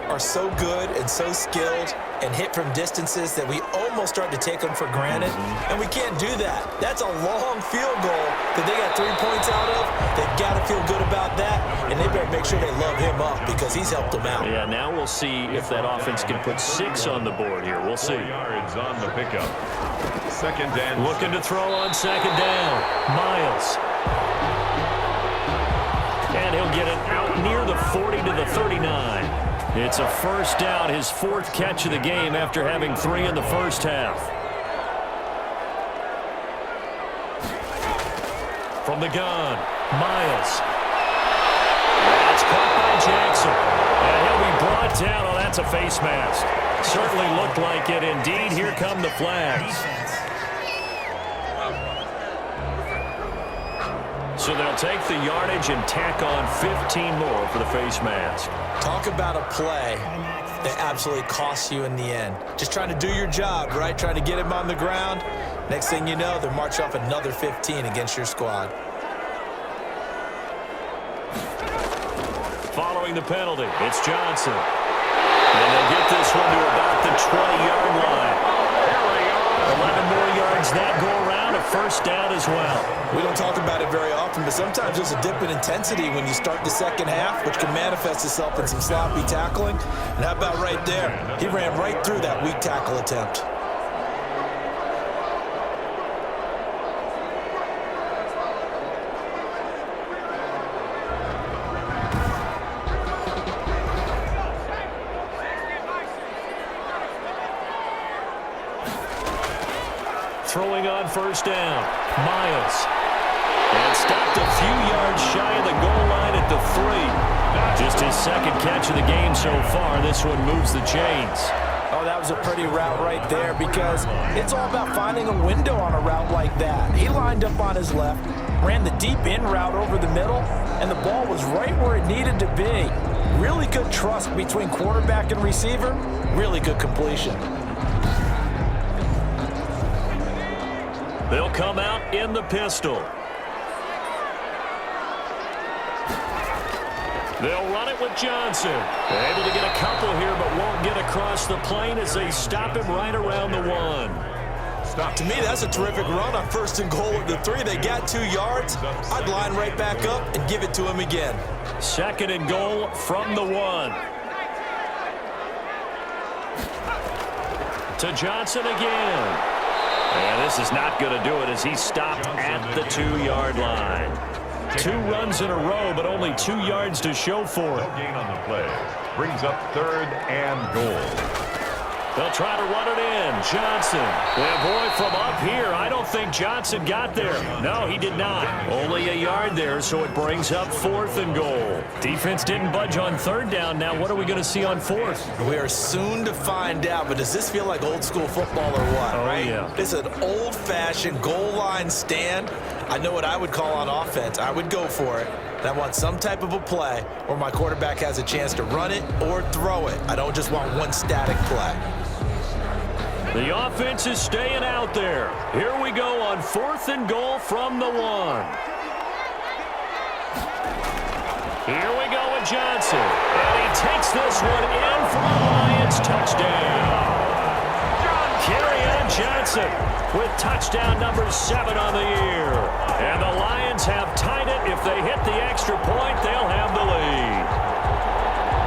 Speaker 2: are so good and so skilled and hit from distances that we almost start to take them for granted. And we can't do that. That's a long field goal that they got 3 points out of. They've got to feel good about that, and they better make sure they love him up because he's helped them out.
Speaker 1: Yeah, now we'll see if that offense can put 6 on the board here. We'll see.
Speaker 3: 4 yards on the pickup. Second and
Speaker 1: looking to throw on second down. Miles. And he'll get it out near the 40 to the 39. It's a first down, his 4th catch of the game after having 3 in the first half. From the gun, Miles. That's caught by Jackson. And he'll be brought down. Oh, that's a face mask. Certainly looked like it. Indeed, here come the flags. So they'll take the yardage and tack on 15 more for the face mask.
Speaker 2: Talk about a play that absolutely costs you in the end. Just trying to do your job, right? Trying to get him on the ground. Next thing you know, they're marching off another 15 against your squad.
Speaker 1: Following the penalty, it's Johnson. And they'll get this one to about the 20-yard line. 11 more yards that go around, a first down as well.
Speaker 2: We don't talk about it very often, but sometimes there's a dip in intensity when you start the second half, which can manifest itself in some sloppy tackling. And how about right there? He ran right through that weak tackle attempt.
Speaker 1: Throwing on first down, Miles. And stopped a few yards shy of the goal line at the 3. Just his 2nd catch of the game so far. This one moves the chains.
Speaker 4: Oh, that was a pretty route right there because it's all about finding a window on a route like that. He lined up on his left, ran the deep in route over the middle, and the ball was right where it needed to be. Really good trust between quarterback and receiver. Really good completion.
Speaker 1: They'll come out in the pistol. They'll run it with Johnson. They're able to get a couple here, but won't get across the plane as they stop him right around the 1.
Speaker 2: To me, that's a terrific run on 1st and goal at the 3. They got 2 yards. I'd line right back up and give it to him again.
Speaker 1: 2nd and goal from the 1. To Johnson again. And this is not going to do it as he's stopped at the 2-yard line. 2 runs in a row, but only 2 yards to show for it.
Speaker 3: No gain on the play. Brings up 3rd and goal.
Speaker 1: They'll try to run it in. Johnson. Yeah, boy, from up here, I don't think Johnson got there. No, he did not. Only a yard there, so it brings up 4th and goal. Defense didn't budge on 3rd down. Now what are we going to see on 4th?
Speaker 2: We are soon to find out, but does this feel like old school football or what, right?
Speaker 1: Yeah.
Speaker 2: This is an old-fashioned goal line stand. I know what I would call on offense. I would go for it. And I want some type of a play where my quarterback has a chance to run it or throw it. I don't just want one static play.
Speaker 1: The offense is staying out there. Here we go on 4th and goal from the 1. Here we go with Johnson. And he takes this one in for the Lions touchdown. Kerryon Johnson with touchdown number 7 on the year. And the Lions have tied it. If they hit the extra point, they'll have the lead.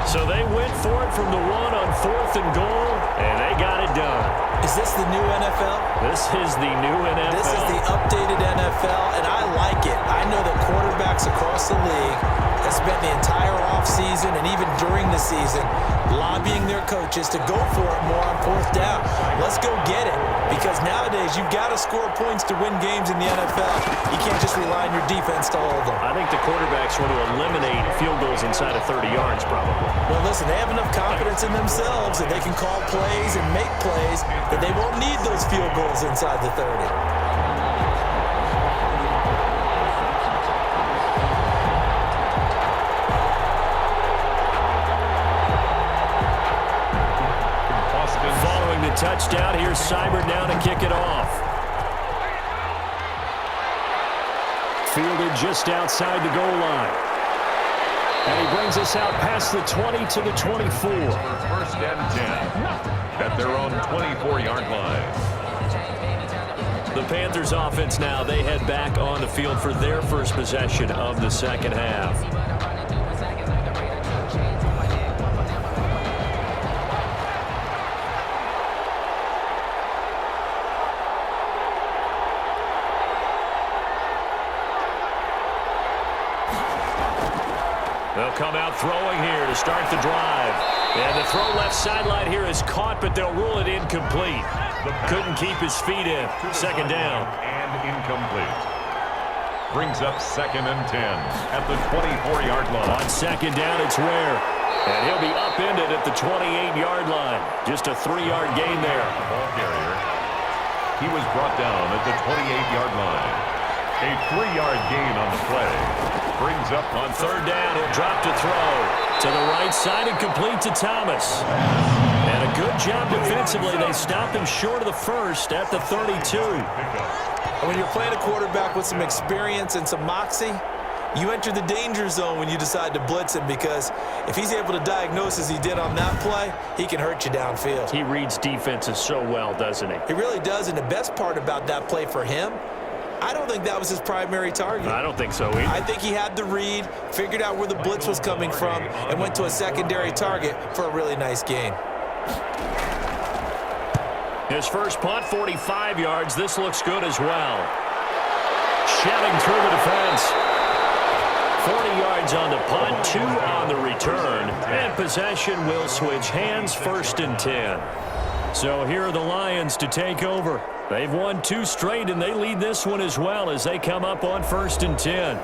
Speaker 1: So they went for it from the 1 on 4th and goal, and they got it done.
Speaker 2: Is this the new NFL?
Speaker 1: This is the new NFL.
Speaker 2: This is the updated NFL, and I like it. I know that quarterbacks across the league have spent the entire offseason and even during the season lobbying their coaches to go for it more on 4th down. Let's go get it, because nowadays you've got to score points to win games in the NFL. You can't just rely on your defense to hold them.
Speaker 1: I think the quarterbacks want to eliminate field goals inside of 30 yards probably.
Speaker 2: Well, listen, they have enough confidence in themselves that they can call plays and make plays that they won't need those field goals inside the 30.
Speaker 1: Touchdown. Here's Seibert now to kick it off. Fielded just outside the goal line. And he brings us out past the 20 to the 24.
Speaker 3: 1st and 10 at their own 24-yard line.
Speaker 1: The Panthers offense now, they head back on the field for their first possession of the second half. They'll come out throwing here to start the drive. And the throw left sideline here is caught, but they'll rule it incomplete. Couldn't keep his feet in. Second down.
Speaker 3: And incomplete. Brings up 2nd and 10 at the 24-yard line.
Speaker 1: On second down, it's Ware. And he'll be upended at the 28-yard line. Just a 3-yard gain there.
Speaker 3: Ball carrier. He was brought down at the 28-yard line. A 3-yard gain on the play. Brings up
Speaker 1: on 3rd down. He'll drop to throw to the right side and complete to Thomas. And a good job defensively. They stopped him short of the first at the 32.
Speaker 2: When you're playing a quarterback with some experience and some moxie, you enter the danger zone when you decide to blitz him, because if he's able to diagnose as he did on that play, he can hurt you downfield.
Speaker 1: He reads defenses so well, doesn't he?
Speaker 2: He really does, and the best part about that play for him, I don't think that was his primary target.
Speaker 1: I don't think so either.
Speaker 2: I think he had the read, figured out where the blitz was coming from, and went to a secondary target for a really nice gain.
Speaker 1: His first punt, 45 yards. This looks good as well. Shedding through the defense. 40 yards on the punt, 2 on the return. And possession will switch hands, 1st and 10. So here are the Lions to take over. They've won 2 straight, and they lead this one as well as they come up on 1st and 10.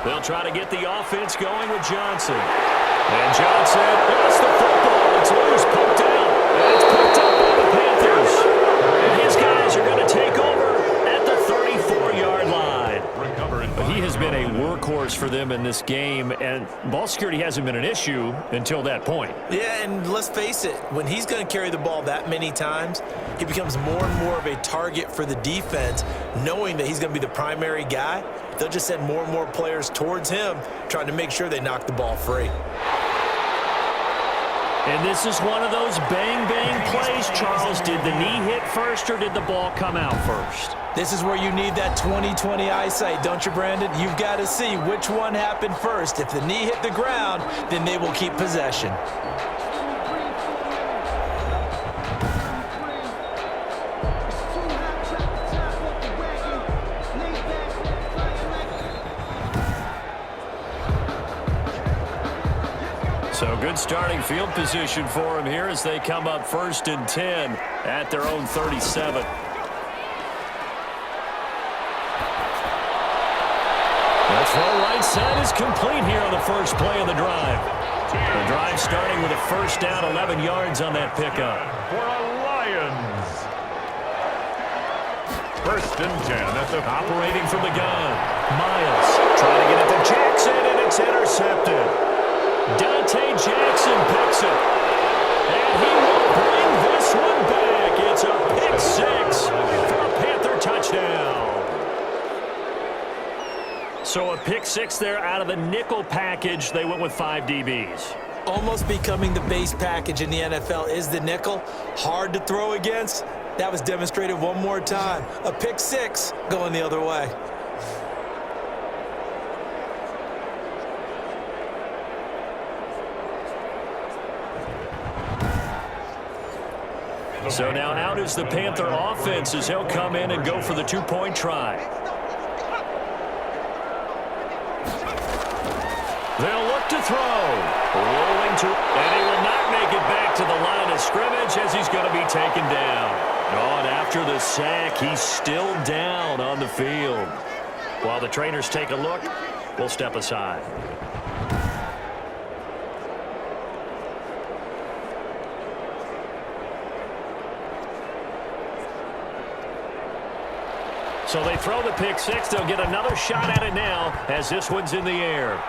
Speaker 1: They'll try to get the offense going with Johnson. And Johnson lost the football. It's loose, poked out. And it's picked up by the Panthers. And his guys are going to take over at the 34-yard line. But he has been a workhorse for them in this game, and ball security hasn't been an issue until that point.
Speaker 2: Yeah, and let's face it, when he's going to carry the ball that many times, he becomes more and more of a target for the defense, knowing that he's going to be the primary guy. They'll just send more and more players towards him, trying to make sure they knock the ball free.
Speaker 1: And this is one of those bang-bang plays, Charles. Did the knee hit first, or did the ball come out first?
Speaker 2: This is where you need that 20/20 eyesight, don't you, Brandon? You've got to see which one happened first. If the knee hit the ground, then they will keep possession.
Speaker 1: So good starting field position for him here as they come up 1st and 10 at their own 37. The throw right side is complete here on the first play of the drive. The drive starting with a first down, 11 yards on that pickup.
Speaker 3: For a Lions. 1st and 10 at the
Speaker 1: operating from the gun. Miles trying to get it to Jackson, and it's intercepted. Dante Jackson picks it. And he will bring this one back. It's a pick six for a Panther touchdown. So a pick six there out of the nickel package. They went with 5 DBs.
Speaker 2: Almost becoming the base package in the NFL is the nickel. Hard to throw against. That was demonstrated one more time. A pick six going the other way.
Speaker 1: So now out is the Panther offense as he'll come in and go for the 2-point try. They'll look to throw. Rolling to, and he will not make it back to the line of scrimmage as he's going to be taken down. Oh, and after the sack, he's still down on the field. While the trainers take a look, we'll step aside. So they throw the pick six. They'll get another shot at it now as this one's in the air.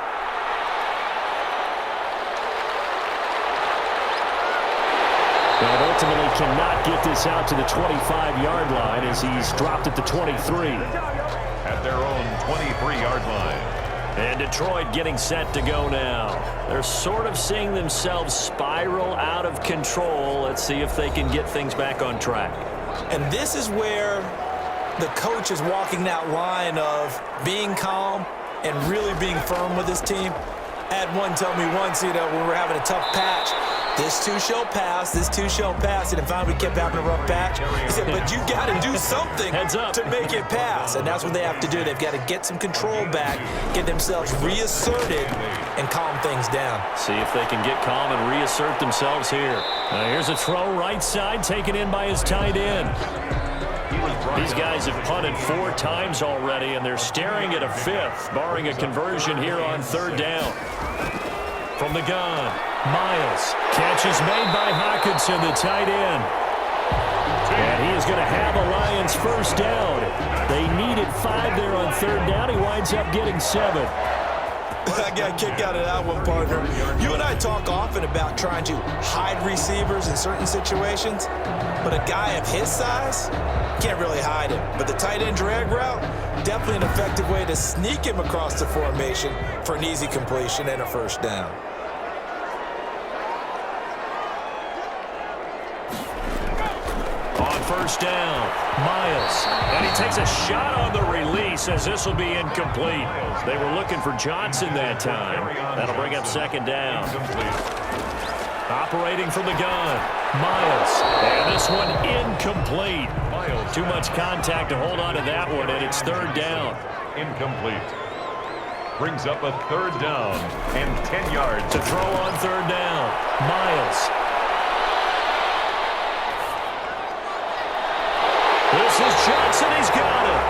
Speaker 1: And ultimately cannot get this out to the 25-yard line as he's dropped at the 23.
Speaker 3: At their own 23-yard line.
Speaker 1: And Detroit getting set to go now. They're sort of seeing themselves spiral out of control. Let's see if they can get things back on track.
Speaker 2: And this is where the coach is walking that line of being calm and really being firm with his team. I had one tell me once, when we were having a tough patch, this too shall pass, this too shall pass. And finally we kept having a rough patch. He said, but you got to do something to make it pass. And that's what they have to do. They've got to get some control back, get themselves reasserted, and calm things down.
Speaker 1: See if they can get calm and reassert themselves here. Here's a throw right side taken in by his tight end. These guys have punted 4 times already, and they're staring at a 5th, barring a conversion here on 3rd down. From the gun, Miles. Catch is made by Hockenson, the tight end. And he is going to have a Lions first down. They needed 5 there on 3rd down. He winds up getting 7.
Speaker 2: I got a kick out of that one, partner. You and I talk often about trying to hide receivers in certain situations, but a guy of his size can't really hide him. But the tight end drag route, definitely an effective way to sneak him across the formation for an easy completion and a first down.
Speaker 1: On first down, Miles. And he takes a shot on the release as this will be incomplete. They were looking for Johnson that time. That'll bring up 2nd down. Operating from the gun, Miles. And this one incomplete. Too much contact to hold on to that one, and it's 3rd down.
Speaker 3: Incomplete. Brings up a 3rd down and 10 yards.
Speaker 1: To throw on 3rd down, Miles. This is Johnson. He's got it.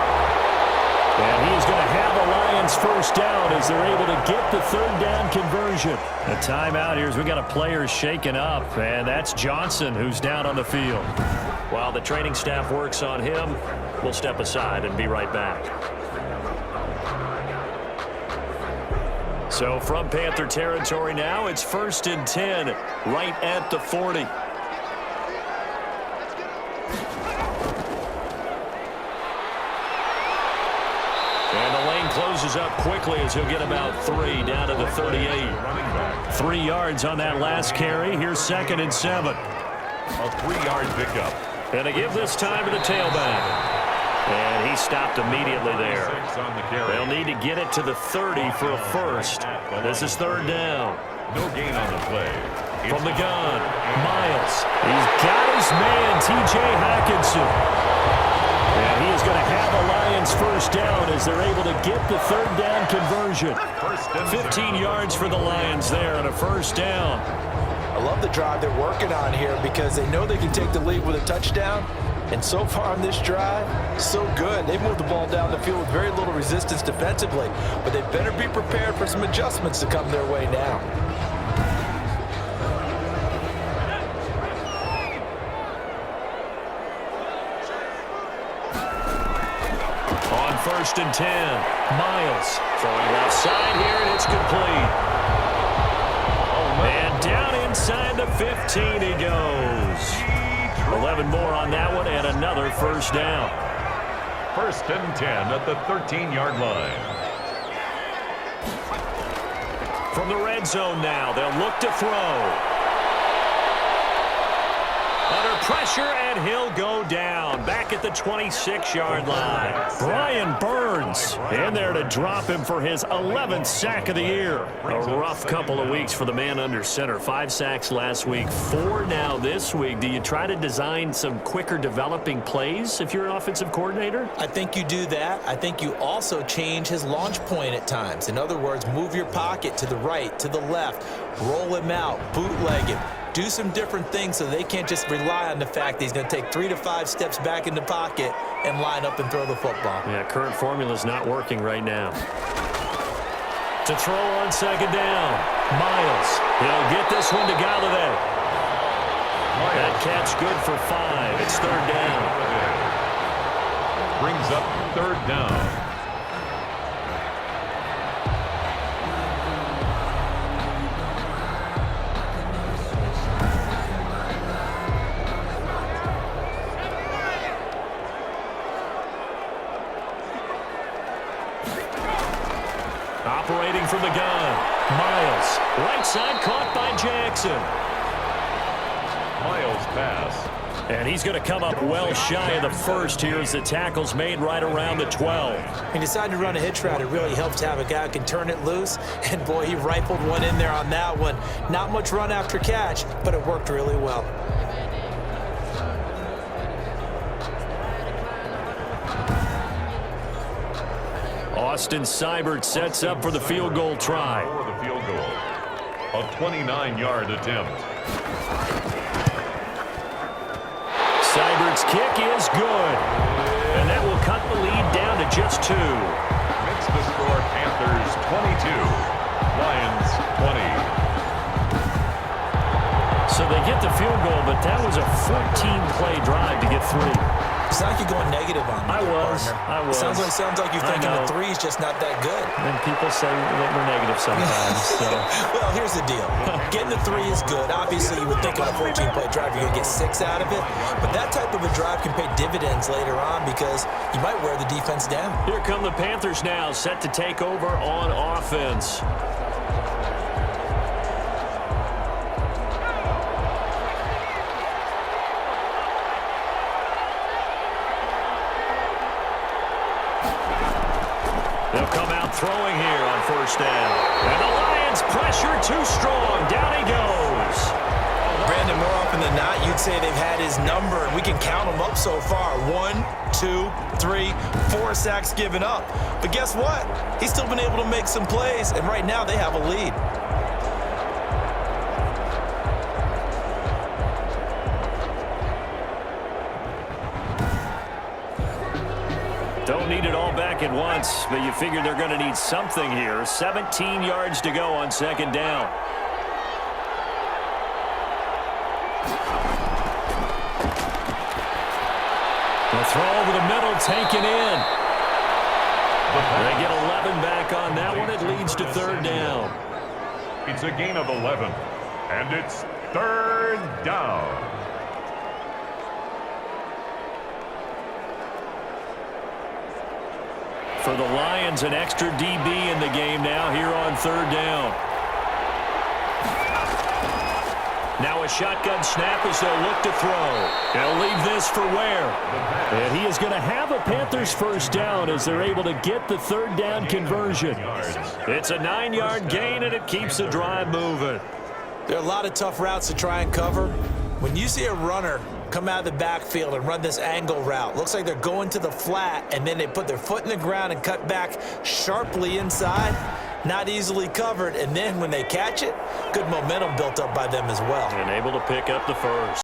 Speaker 1: And he's going to have a Lions first down as they're able to get the 3rd down conversion. The timeout here is we got a player shaken up, and that's Johnson who's down on the field. While the training staff works on him, we'll step aside and be right back. So from Panther territory now, it's 1st and 10 right at the 40. Closes up quickly as he'll get about 3 down to the 38. 3 yards on that last carry. Here's 2nd and 7.
Speaker 3: A 3-yard pickup.
Speaker 1: And they give this time to the tailback. And he stopped immediately there. They'll need to get it to the 30 for a first. This is 3rd down.
Speaker 3: No gain on the play.
Speaker 1: From the gun, Miles. He's got his man, T.J. Hockenson. And he is going to have a Lions first down as they're able to get the 3rd down conversion. 15 yards for the Lions there and a first down.
Speaker 4: I love the drive they're working on here because they know they can take the lead with a touchdown. And so far on this drive, so good. They've moved the ball down the field with very little resistance defensively. But they better be prepared for some adjustments to come their way now.
Speaker 1: On 1st and 10, Miles throwing left side here, and it's complete. inside the 15 he goes. 11 more on that one and another first down.
Speaker 3: 1st and 10 at the 13-yard line.
Speaker 1: From the red zone now, they'll look to throw. Under pressure, and he'll go down. Back at the 26-yard line. Brian Burns in there to drop him for his 11th sack of the year. A rough couple of weeks for the man under center. 5 sacks last week, 4 now this week. Do you try to design some quicker developing plays if you're an offensive coordinator?
Speaker 2: I think you do that. I think you also change his launch point at times. In other words, move your pocket to the right, to the left, roll him out, bootleg him. Do some different things so they can't just rely on the fact that he's going to take 3 to 5 steps back in the pocket and line up and throw the football.
Speaker 1: Yeah, current formula is not working right now. To throw on 2nd down, Miles. He'll get this one to Galladay. That catch good for 5. It's 3rd down.
Speaker 3: Brings up 3rd down.
Speaker 1: Operating from the gun, Miles. Right side caught by Jackson.
Speaker 3: Miles pass.
Speaker 1: And he's going to come up well shy of the first here as the tackle's made right around the 12.
Speaker 2: He decided to run a hitch route. It really helps to have a guy who can turn it loose. And, boy, he rifled one in there on that one. Not much run after catch, but it worked really well.
Speaker 1: Austin Seibert sets up for the field goal try.
Speaker 3: For the field goal. A 29-yard attempt.
Speaker 1: Seibert's kick is good. And that will cut the lead down to just 2.
Speaker 3: Makes the score Panthers 22. Lions 20.
Speaker 1: So they get the field goal, but that was a 14-play drive to get 3.
Speaker 2: It's not like you're going negative on me.
Speaker 1: I was.
Speaker 2: Sounds like you're thinking the 3 is just not that good.
Speaker 1: And people say that we're negative sometimes. So.
Speaker 2: Well, here's the deal. Getting the 3 is good. Obviously, you would think on a 14-play drive you're going to get 6 out of it. But that type of a drive can pay dividends later on because you might wear the defense down.
Speaker 1: Here come the Panthers now, set to take over on offense. They'll come out throwing here on 1st down. And the Lions pressure too strong. Down he goes.
Speaker 2: Brandon, more often than not, you'd say they've had his number, and we can count them up so far. 1, 2, 3, 4 sacks given up. But guess what? He's still been able to make some plays, and right now they have a lead.
Speaker 1: Don't need it all back at once, but you figure they're going to need something here. 17 yards to go on 2nd down. The throw over the middle, taken in. They get 11 back on that one. It leads to 3rd down.
Speaker 3: It's a gain of 11, and it's 3rd down.
Speaker 1: For the Lions, an extra DB in the game now here on 3rd down. Now a shotgun snap as they'll look to throw. They'll leave this for Ware. And he is going to have a Panthers 1st down as they're able to get the 3rd down conversion. It's a 9-yard gain, and it keeps the drive moving.
Speaker 2: There are a lot of tough routes to try and cover. When you see a runner come out of the backfield and run this angle route, looks like they're going to the flat, and then they put their foot in the ground and cut back sharply inside. Not easily covered, and then when they catch it, good momentum built up by them as well.
Speaker 1: And able to pick up the 1st.